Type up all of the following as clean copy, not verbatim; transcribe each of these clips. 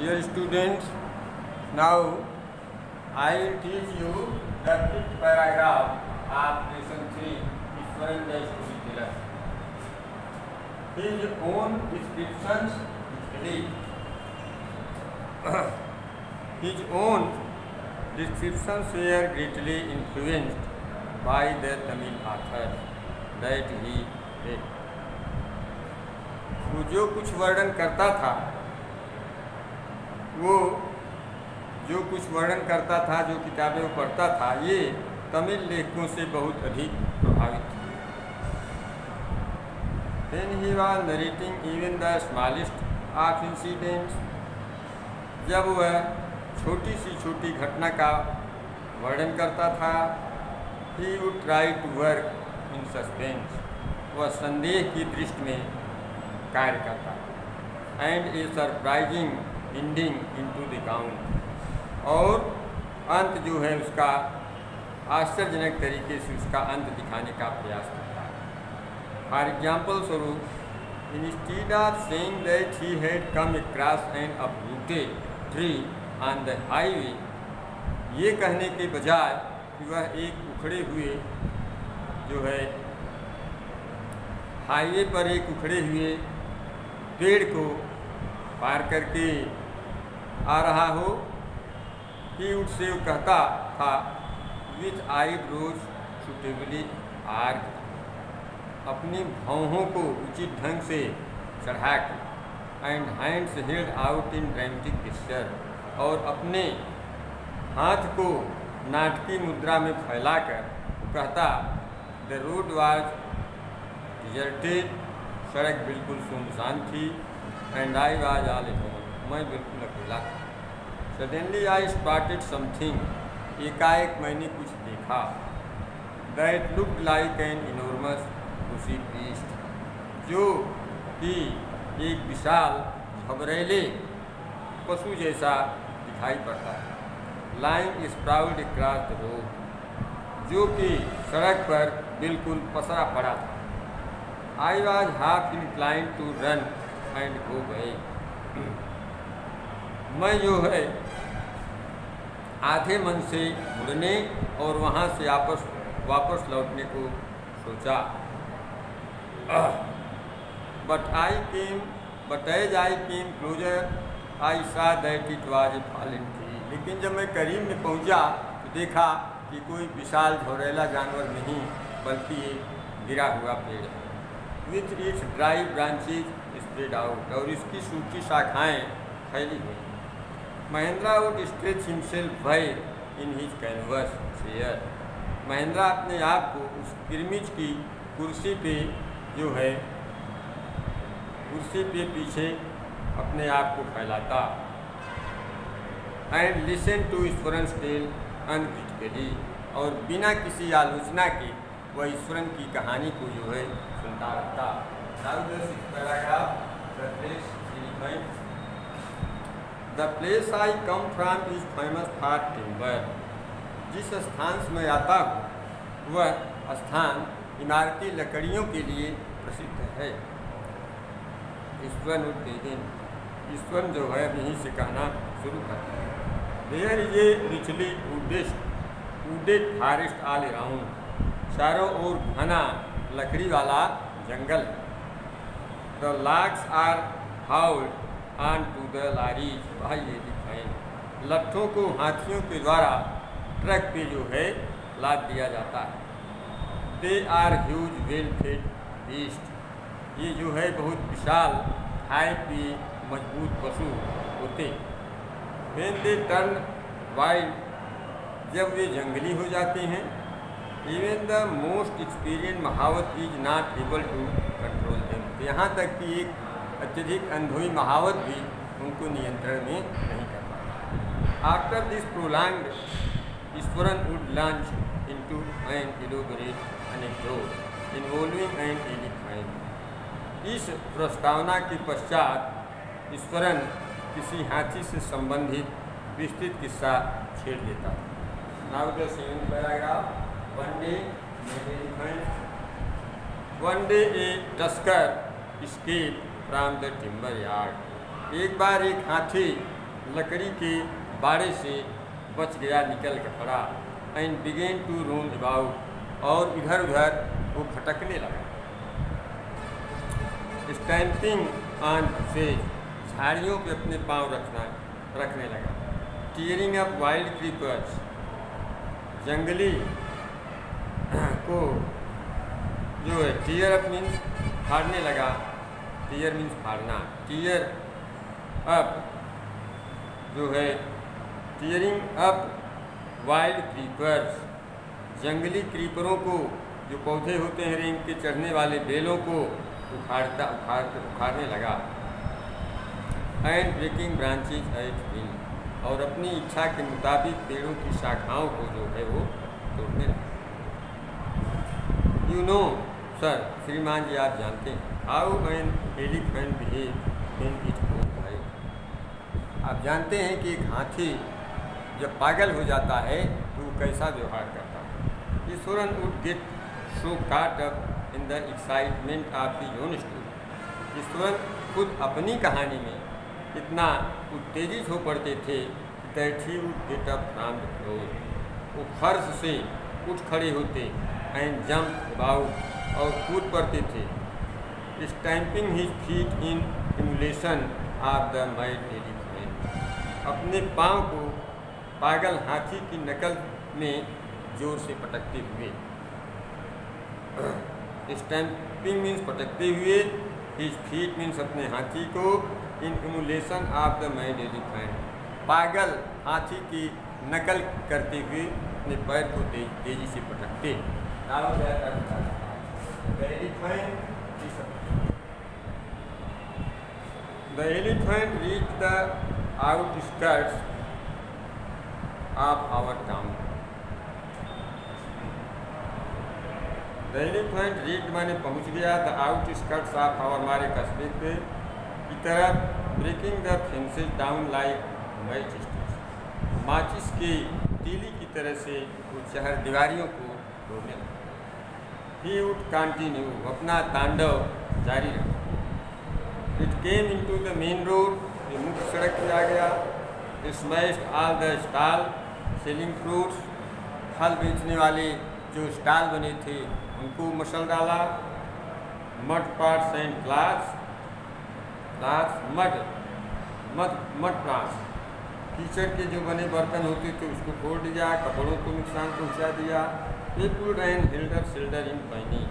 Dear students, now I will teach you the fifth paragraph of lesson 3, Ishwaran Jai Storyteller. His own descriptions read. His own descriptions were greatly influenced by the Tamil authors that he read. वो जो कुछ वर्णन करता था, जो किताबें वो पढ़ता था, ये तमिल लेखकों से बहुत अधिक प्रभावित थे। When he was narrating even the smallest of incidents, जब वह छोटी सी छोटी घटना का वर्णन करता था, he would try to work in suspense, वह संदेह की दृष्टि में कार्य करता and A surprising ending into the count, और अंत जो है उसका आश्चर्यजनक तरीके से उसका अंत दिखाने का प्रयास करता है। फॉर एग्जाम्पल स्वरूप, instead of saying that he had come across N uprooted tree on the highway, ये कहने के बजाय कि वह एक उखड़े हुए जो है हाईवे पर एक उखड़े हुए पेड़ को पार करके आ रहा हो, कि उससे वो कहता था विथ आईब्रोज सुटेबली आर्क, अपनी भौहों को उचित ढंग से चढ़ा के, and hands held out in dramatic picture, और अपने हाथ को नाटकीय मुद्रा में फैलाकर कहता द रोड वाज डिजर्टेड, सड़क बिल्कुल सुनसान थी, and I was all alone, मैं बिल्कुल अकेला था। सडनली आई स्पॉटेड समथिंग, एकाएक मैंने कुछ देखा, that looked like an enormous bushy beast, जो कि एक विशाल घबरेले पशु जैसा दिखाई पड़ता है। लाइंग स्प्राउड अक्रॉस द रोड, जो कि सड़क पर बिल्कुल पसरा पड़ा था। I was half inclined to run and go back, मैं जो है आधे मन से मुड़ने और वहाँ से वापस लौटने को सोचा। But as I came closer, I saw that it was a fallen tree, लेकिन जब मैं करीब में पहुँचा तो देखा कि कोई विशाल झौरेला जानवर नहीं, बल्कि ये गिरा हुआ पेड़ है। With its dry branches spread out, और इसकी सूखी शाखाएँ फैली हुई। Mahindra would stretch himself while in his canvas chair, Mahindra अपने आप को उस किरमिच की कुर्सी पे जो है कुर्सी पे पीछे अपने आप को फैलाता। And listen to Iswaran tell uncritically, और बिना किसी आलोचना के वह ईश्वरन की कहानी को जो है सुनता रहता। The place I come from is famous for timber, जिस स्थान से मैं आता हूँ वह स्थान इमारती लकड़ियों के लिए प्रसिद्ध है। ईश्वर ईश्वर जो है यहीं से कहना शुरू करता है। There is a richly wooded forest all around, चारों ओर घना लकड़ी वाला जंगल। The logs are hauled on to the lorries by elephant, लट्ठों को हाथियों के द्वारा ट्रक पे जो है लाद दिया जाता है। They are huge well fed beast, ये जो है बहुत विशाल खाए पिए मजबूत पशु होते। व्हेन दे टर्न वाइल्ड, जब वे जंगली हो जाते हैं, even the most experience mahout is not able to control them, यहाँ तक कि एक अत्यधिक अनुभवी महावत भी उनको नियंत्रण में नहीं कर पाता। After this prolonged, Iswaran would launch into an elaborate anecdote involving an elephant, इस प्रस्तावना के पश्चात ईश्वरन किसी हाथी से संबंधित विस्तृत किस्सा छेड़ देता है। Now the second paragraph. One day a tusker escaped from the timber yard, एक बार एक हाथी लकड़ी के बाड़े से बच गया, निकल कर पड़ा। And began to roam about, और इधर उधर वो भटकने लगा। स्टैम्पिंग ऑन बुशेज, झाड़ियों पे अपने पाँव रखने लगा। टीयरिंग अप वाइल्ड क्रीपर्स, जंगली को जो है टीयर अप मीन्स फाड़ने लगा। टीयर मीन्स फाड़ना। टीयर अप जो है टीयरिंग अप वाइल्ड क्रीपर्स, जंगली क्रीपरों को, जो पौधे होते हैं रेंग के चढ़ने वाले बेलों को उखाड़ने लगा। And breaking branches at will, और अपनी इच्छा के मुताबिक पेड़ों की शाखाओं को जो है वो तोड़ने लगा। यू नो सर, श्रीमान जी आप जानते हैं, how an elephant behave in it goes right. आप जानते हैं कि एक हाथी जब पागल हो जाता है तो वो कैसा व्यवहार करता है। ईश्वरन वुड गेट सो काट up in the excitement of the own story. Eswaran खुद अपनी कहानी में इतना उत्तेजित हो पड़ते थे that he would get up from the floor, वो फर्श से उठ खड़े होते एंड जंप अबाउट, और कूद पड़ते थे। Stamping his feet in emulation of the mad elephant, अपने पाँव को पागल हाथी की नकल में जोर से पटकते हुए। स्टैम्पिंग मीन्स पटकते हुए, हिज फीट मीन्स अपने हाथी को, in emulation of the mad elephant, पागल हाथी की नकल करते हुए अपने पैर को तेजी से पटकते। The elephant reached the outskirts of our town. The elephant reached माने पहुँच गया, the outskirts of our, हमारे कस्बे पे की तरफ, breaking the fences down like matchsticks, माचिस की तीली की तरह से वो शहर दीवारियों को तोड़ने लगा। He would continue, अपना तांडव जारी रखा। It came into the main road, ये मुख्य सड़क पे आ गया। Smashed all the stall selling fruits, फल बेचने वाले जो स्टॉल बने थे उनको मसल डाला। Mud parts and glass, mud plants, कीचड़ के जो बने बर्तन होते थे उसको फोड़ दिया, कपड़ों को नुकसान पहुंचा दिया। पीपुल एंड शिल्डर इन पैनी,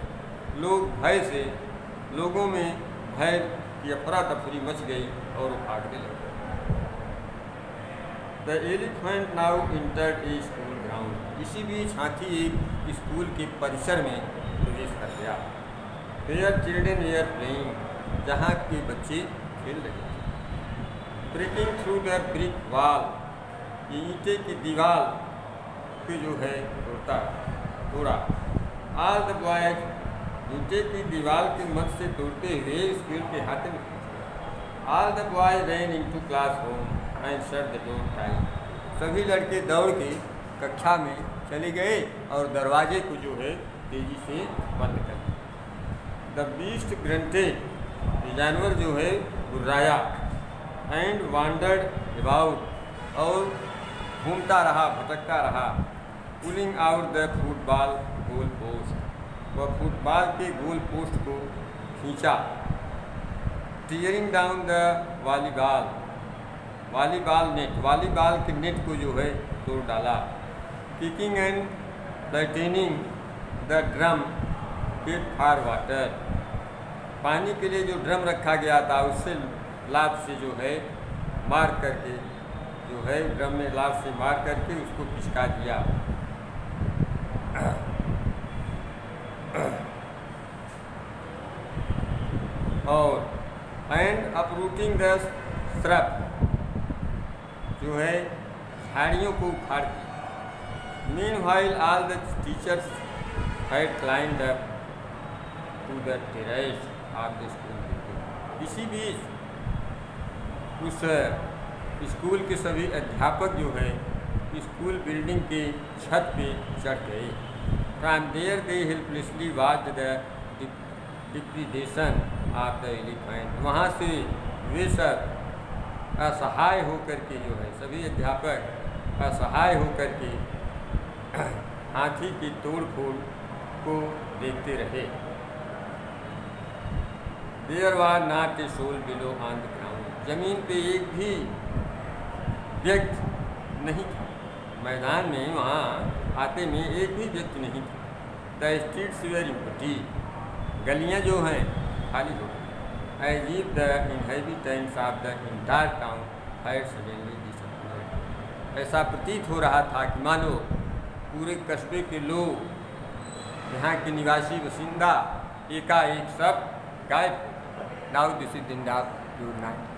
लोगों में भय की अफरा तफरी मच गई और वो भागने लगे। The elephant now entered A school ground, इसी बीच हाथी एक स्कूल के परिसर में प्रवेश कर गया। वेयर चिल्ड्रेन वेयर प्लेइंग, जहाँ के बच्चे खेल रहे थे। Breaking through the brick wall, ये ईंटे की दीवार को जो है तोड़ा। ऑल द बॉयज, ईंटे की दीवार की मदद से तोड़ते हुए स्कूल के हाथ में पहुँच गया। All the boy ran into classroom and shut the door tight, सभी लड़के दौड़ के कक्षा में चले गए और दरवाजे को जो है तेजी से बंद कर दिया। द बीस्ट ग्रंटेड, जानवर जो है गुर्राया। एंड वांडर्ड अबाउट, और घूमता रहा, भटकता रहा। Pulling out the football goal post, वह फुटबॉल के गोल पोस्ट को खींचा। Tearing down the volleyball net, volleyball के नेट को जो है तोड़ डाला। Kicking and flattening the drum fit for water, पानी के लिए जो ड्रम रखा गया था उससे लात से जो है मार करके जो है ड्रम में लात से मार करके उसको पिचका दिया। और एंड अपरूटिंग द श्रब, जो है झाड़ियों को उखाड़ दिया। Meanwhile all the teachers had climbed up to the terrace of the school, इसी बीच उस स्कूल के सभी अध्यापक जो है स्कूल बिल्डिंग के छत पे चढ़ गए। From there they helplessly watched the depredation of the elephant, वहाँ से वे सब असहाय होकर के जो है सभी अध्यापक असहाय होकर के हाथी की तोड़ फोड़ को देखते रहे। There was not a soul below on the ground, जमीन पे एक भी व्यक्ति नहीं था, मैदान में वहाँ आते में एक भी व्यक्ति नहीं था। द स्ट्रीट्स वेर एम्प्टी, गलियाँ जो हैं खाली हो गई। As if the inhabitants of the entire town had suddenly disappeared, ऐसा प्रतीत हो रहा था कि मानो पूरे कस्बे के लोग, यहाँ के निवासी बासिंदा एकाएक सब गायब। Now this is the end of your night.